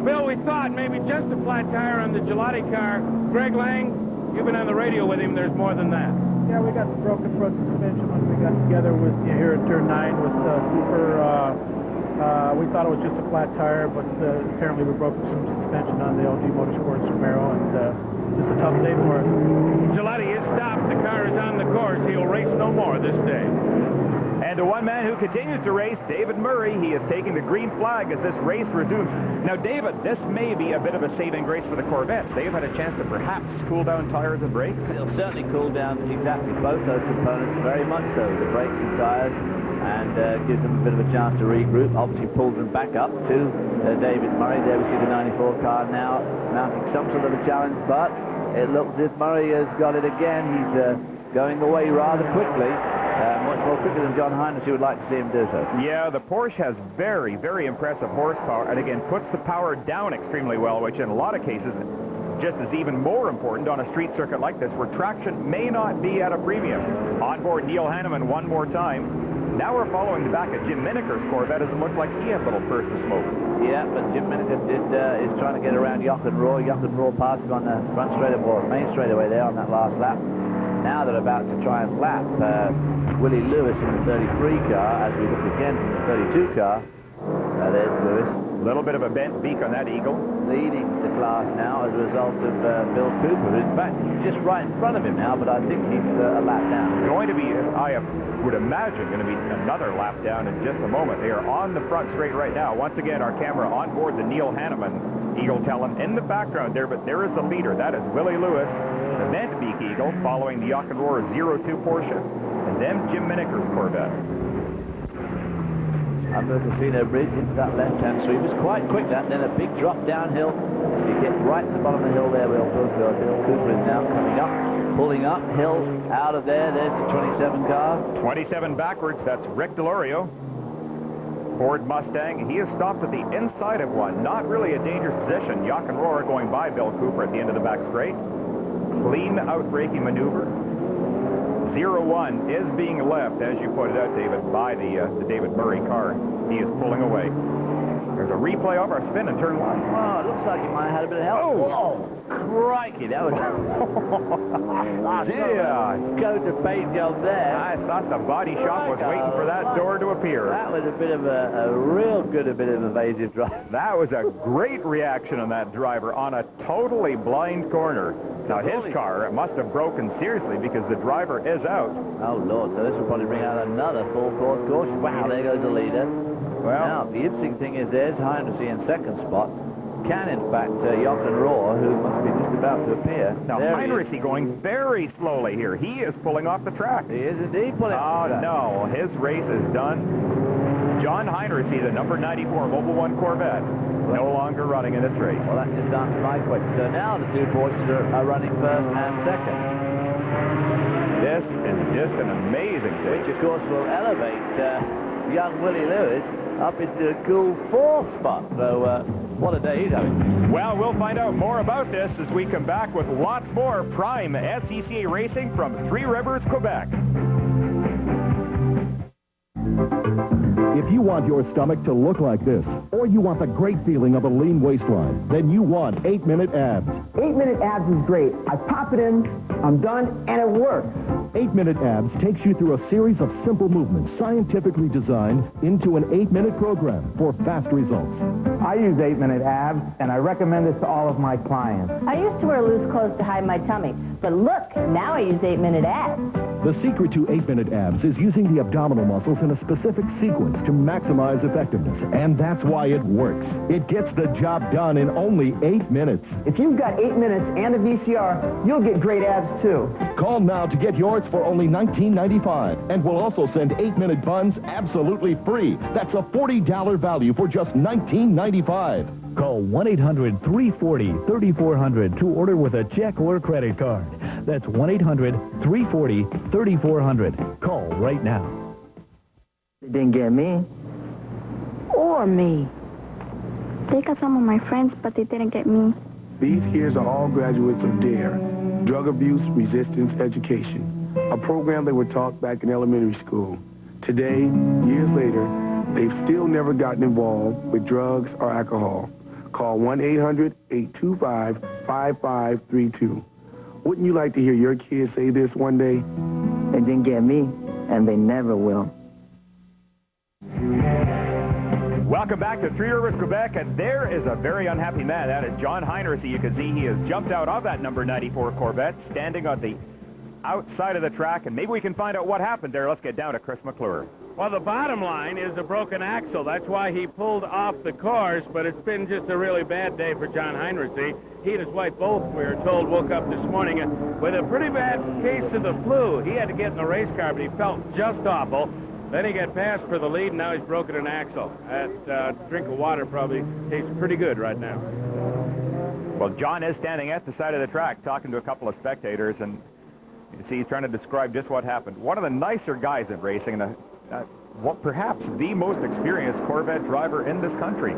Bill, we thought maybe just a flat tire on the Gelati car. Greg Lang, you've been on the radio with him. There's more than that. Yeah, we got some broken front suspension when we got together with here at turn 9 with Cooper. We thought it was just a flat tire, but apparently we broke some suspension on the LG Motorsports Camaro, and just a tough day for us. Gelati is stopped. The car is on the course. He'll race no more this day. And the one man who continues to race, David Murray, he is taking the green flag as this race resumes. Now, David, this may be a bit of a saving grace for the Corvettes. They've had a chance to perhaps cool down tires and brakes. They'll certainly cool down exactly both those components, very much so, the brakes and tires, and gives them a bit of a chance to regroup. Obviously pulls them back up to David Murray. There we see the 94 car now mounting some sort of a challenge, but it looks as if Murray has got it again. He's going away rather quickly. Much more quicker than John Heinrich would like to see him do so. Yeah, the Porsche has very, very impressive horsepower, and again, puts the power down extremely well, which in a lot of cases just is even more important on a street circuit like this, where traction may not be at a premium. On board Neil Hanneman one more time. Now we're following the back of Jim Miniker's Corvette, as it looked like he had a little burst of smoke. Yeah, but Jim Miniker is trying to get around Jochen Rohr. Jochen Rohr passing on the front straightaway, or main straightaway there on that last lap. Now they're about to try and lap Willie Lewis in the 33 car, as we look again from the 32 car. There's Lewis. A little bit of a bent beak on that Eagle. Leading the class now as a result of Bill Cooper. In fact, he's just right in front of him now, but I think he's a lap down. Going to be, I would imagine, going to be another lap down in just a moment. They are on the front straight right now. Once again, our camera on board the Neil Hanneman Eagle Talon in the background there, but there is the leader. That is Willie Lewis, the bent beak Eagle, following the Jochen Rohr 02 Porsche, and then Jim Miniker's Corvette. Under the Casino Bridge into that left-hand sweep. It was quite quick, that, then a big drop downhill. You get right to the bottom of the hill there, Bill Cooper is now coming up, pulling up, hill out of there. There's the 27 car. 27 backwards, that's Rick DeLorio. Ford Mustang, he is stopped at the inside of one. Not really a dangerous position. Jochen Rohr going by Bill Cooper at the end of the back straight. Clean out-braking maneuver. 0-1 is being left, as you pointed out, David, by the David Murray car. He is pulling away. There's a replay of our spin in turn 1. Oh, it looks like he might have had a bit of help. Oh, crikey, that was... Yeah. Go to paint job there. I thought the body shop was waiting for that door to appear. That was a bit of a real good, a bit of evasive drive. That was a great reaction on that driver on a totally blind corner. Now, his car must have broken seriously because the driver is out. Oh, Lord, so this will probably bring out another full-course caution. Wow, there goes the leader. Well, now, the interesting thing is there's Heinrich in second spot. Can, in fact, Jochen Rohr, who must be just about to appear. Now, Heinrich going very slowly here. He is pulling off the track. He is indeed pulling off the track. Oh, no, his race is done. John Heinrich, the number 94 Mobil 1 Corvette, no longer running in this race. Well, that just answers my question. So now the two Porsches are running first and second. This is just an amazing thing. Which, of course, will elevate young Willie Lewis up into a cool fourth spot. So, what a day he's having. Well, we'll find out more about this as we come back with lots more prime SCCA racing from Three Rivers, Quebec. If you want your stomach to look like this, or you want the great feeling of a lean waistline, then you want 8-Minute Abs. 8-Minute Abs is great. I pop it in, I'm done, and it works. 8-Minute Abs takes you through a series of simple movements scientifically designed into an 8-minute program for fast results. I use 8-Minute Abs, and I recommend this to all of my clients. I used to wear loose clothes to hide my tummy, but look, now I use 8-Minute Abs. The secret to 8-Minute Abs is using the abdominal muscles in a specific sequence to maximize effectiveness, and that's why it works. It gets the job done in only 8 minutes. If you've got 8 minutes and a VCR, you'll get great abs, too. Call now to get yours for only $19.95, and we'll also send 8-minute buns absolutely free. That's a $40 value for just $19.95. Call 1-800-340-3400 to order with a check or credit card. That's 1-800-340-3400. Call right now. They didn't get me. or me? They got some of my friends, but they didn't get me. These kids are all graduates of DARE, Drug Abuse Resistance Education, a program they were taught back in elementary school. Today, years later, they've still never gotten involved with drugs or alcohol. Call 1-800-825-5532. Wouldn't you like to hear your kids say this one day? They didn't get me, and they never will. Welcome back to Three Rivers, Quebec, and there is a very unhappy man. That is John Heinersey. You can see he has jumped out of that number 94 Corvette, standing on the outside of the track, and maybe we can find out what happened there. Let's get down to Chris McClure. Well, the bottom line is a broken axle. That's why he pulled off the course, but it's been just a really bad day for John Heinersey. He and his wife both, we were told, woke up this morning with a pretty bad case of the flu. He had to get in the race car, but he felt just awful. Then he got passed for the lead, and now he's broken an axle. That drink of water probably tastes pretty good right now. Well, John is standing at the side of the track talking to a couple of spectators, and you see he's trying to describe just what happened. One of the nicer guys in racing, and perhaps the most experienced Corvette driver in this country.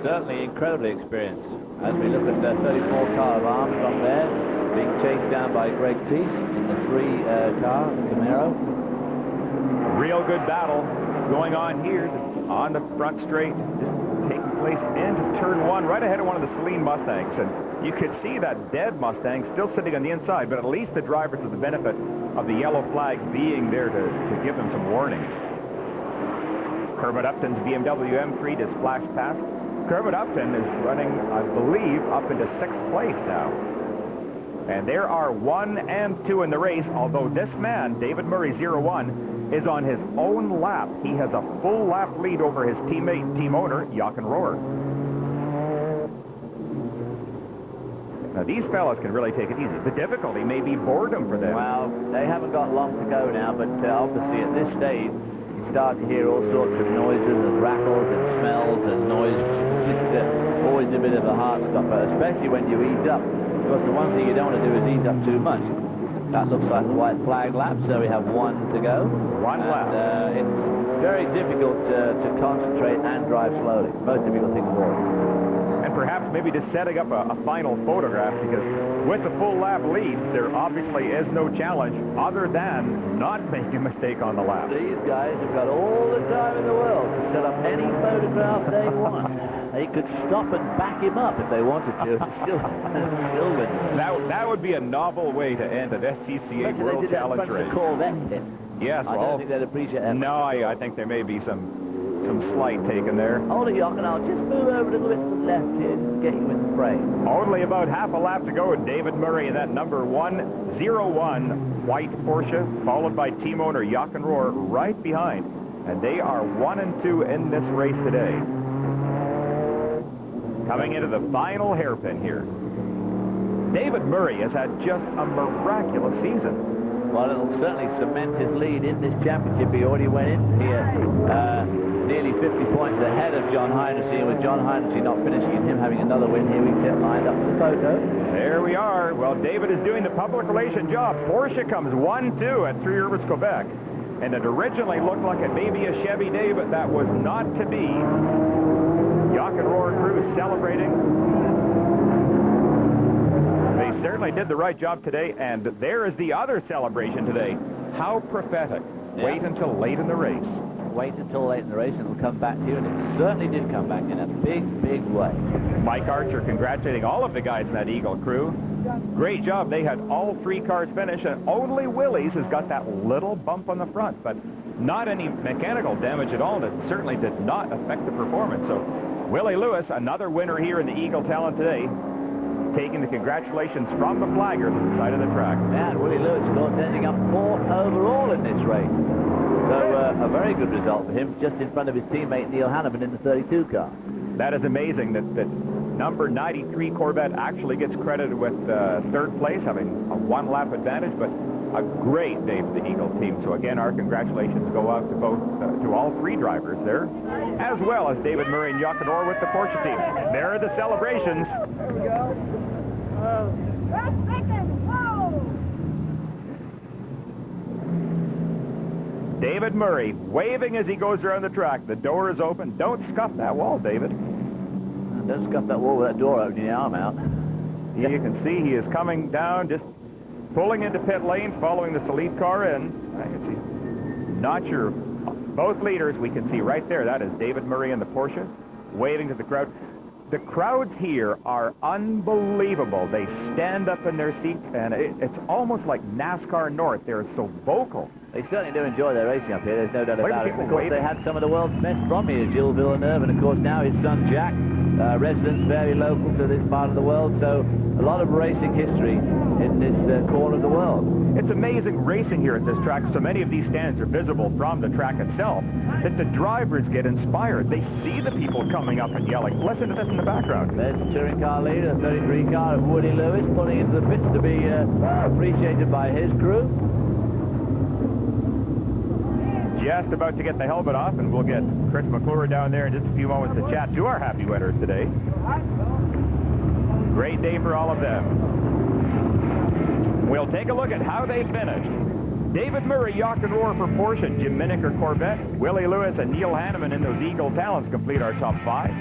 Certainly incredibly experienced. As we look at the 34 car of Armstrong there, being chased down by Greg Teese in the 3 car, Camaro. Real good battle going on here on the front straight, just taking place into turn 1, right ahead of one of the Celine Mustangs. And you could see that dead Mustang still sitting on the inside, but at least the drivers have the benefit of the yellow flag being there to give them some warning. Kermit Upton's BMW M3 just flashed past. Kermit Upton is running, I believe, up into 6th place now. And there are 1 and 2 in the race, although this man, David Murray, 01, is on his own lap. He has a full lap lead over his teammate, team owner, Jochen Rohr. Now, these fellas can really take it easy. The difficulty may be boredom for them. Well, they haven't got long to go now, but obviously at this stage, you start to hear all sorts of noises and rattles and smells and noise. It's just always a bit of a heart stopper, especially when you ease up. Because the one thing you don't want to do is ease up too much. That looks like the white flag lap, so we have 1 to go. 1 lap. It's very difficult to concentrate and drive slowly. Most difficult thing of all. And perhaps maybe just setting up a final photograph, because with the full lap lead, there obviously is no challenge other than not making a mistake on the lap. These guys have got all the time in the world to set up any photograph they want. They could stop and back him up if they wanted to. Still win. That would be a novel way to end an SCCA World Challenge race. Corvette. Yes, I don't think they'd appreciate that. No, I think there may be some slight taken there. Hold it, Jochen. I'll just move over a little bit to the left here, just to get you in the frame. Only about half a lap to go, and David Murray in that number 101 white Porsche, followed by team owner Jochen Rohr right behind. And they are 1 and 2 in this race today. Coming into the final hairpin here. David Murray has had just a miraculous season. Well, it'll certainly cement his lead in this championship. He already went in here nearly 50 points ahead of John Heinersey, and with John Heinersey not finishing and him having another win here, we set lined up for the photo. There we are. Well, David is doing the public relation job. Porsche comes 1-2 at Three Rivers, Quebec. And it originally looked like it may be a Chevy day, but that was not to be. Jochen Rohr crew celebrating. They certainly did the right job today, and there is the other celebration today. How prophetic. Yeah. Wait until late in the race. Wait until late in the race, and it'll come back to you, and it certainly did come back in a big, big way. Mike Archer congratulating all of the guys in that Eagle crew. Great job. They had all 3 cars finish, and only Willys has got that little bump on the front, but not any mechanical damage at all, and it certainly did not affect the performance. So Willie Lewis, another winner here in the Eagle Talent today, taking the congratulations from the flaggers on the side of the track. Yeah, and Willie Lewis, of course, ending up 4th overall in this race. So a very good result for him, just in front of his teammate Neil Hanneman in the 32 car. That is amazing that number 93 Corvette actually gets credited with 3rd place, having a 1-lap advantage, but a great day for the Eagle team. So again, our congratulations go out to both, to all 3 drivers there, as well as David Murray and Jochen Rohr with the Porsche team. There are the celebrations. There we go. David David Murray, waving as he goes around the track. The door is open. Don't scuff that wall, David. Don't scuff that wall with that door opening the arm out. You can see he is coming down, just pulling into pit lane, following the Salid car in. I can see, not sure. Both leaders, we can see right there. That is David Murray in the Porsche, waving to the crowd. The crowds here are unbelievable. They stand up in their seats, and it's almost like NASCAR North. They're so vocal. They certainly do enjoy their racing up here. There's no doubt about it. Of course, waving. they had some of the world's best from here, Gilles Villeneuve, and of course now his son Jack, residents very local to this part of the world. So a lot of racing history in this corner of the world. It's amazing racing here at this track. So many of these stands are visible from the track itself that the drivers get inspired. They see the people coming up and yelling. Listen to this in the background. There's the touring car leader, the 33 car of Woody Lewis, pulling into the pits to be appreciated by his crew. Just about to get the helmet off, and we'll get Chris McClure down there in just a few moments to chat to our happy winners today. Great day for all of them. We'll take a look at how they finished. David Murray, Yacht and Roar for Porsche, Jim Miniker Corvette, Willie Lewis and Neil Hanneman in those Eagle Talents complete our top 5.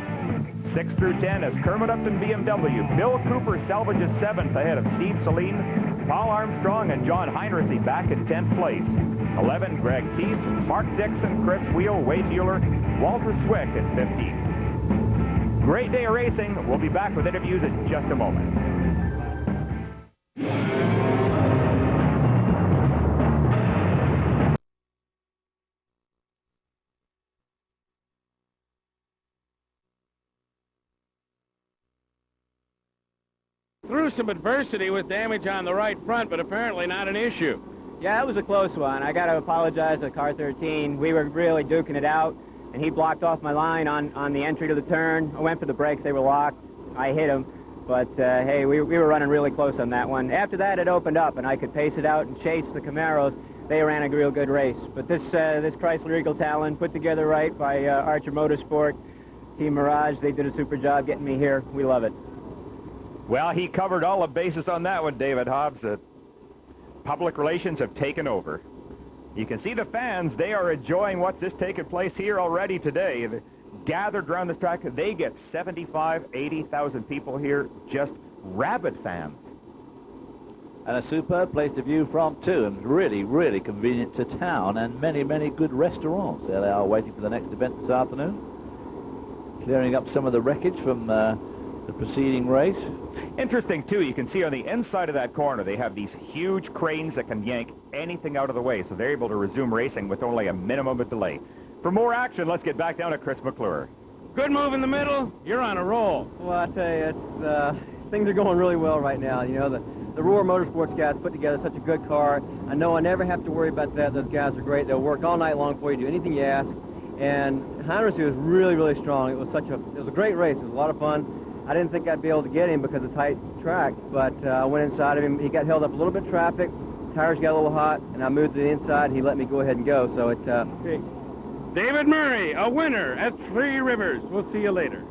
6 through 10 is Kermit Upton BMW. Bill Cooper salvages 7th ahead of Steve Saline, Paul Armstrong and John Heinrichs back in 10th place. 11, Greg Teese, Mark Dixon, Chris Wheel, Wade Mueller, Walter Swick at 15th. Great day of racing. We'll be back with interviews in just a moment. Through some adversity with damage on the right front, but apparently not an issue. Yeah, it was a close one. I got to apologize to car 13. We were really duking it out, and he blocked off my line on the entry to the turn. I went for the brakes. They were locked. I hit him. But, hey, we were running really close on that one. After that, it opened up, and I could pace it out and chase the Camaros. They ran a real good race. But this Chrysler Eagle Talon, put together right by Archer Motorsport, Team Mirage, they did a super job getting me here. We love it. Well, he covered all the bases on that one, David Hobbs. Public relations have taken over. You can see the fans, they are enjoying what's just taken place here already today. They're gathered around this track. They get 75, 80,000 people here, just rabid fans. And a superb place to view from, too, and really, really convenient to town, and many, many good restaurants. There they are waiting for the next event this afternoon. Clearing up some of the wreckage from the preceding race. Interesting, too, you can see on the inside of that corner, they have these huge cranes that can yank anything out of the way, so they're able to resume racing with only a minimum of delay. For more action, let's get back down to Chris McClure. Good move in the middle. You're on a roll. Well, I tell you, things are going really well right now. You know, the Roar Motorsports guys put together such a good car. I know I never have to worry about that. Those guys are great. They'll work all night long for you, do anything you ask. And Heinrichs was really, really strong. It was a great race. It was a lot of fun. I didn't think I'd be able to get him because of tight track, but I went inside of him. He got held up a little bit of traffic. Tires got a little hot, and I moved to the inside. He let me go ahead and go. So David Murray, a winner at Three Rivers. We'll see you later.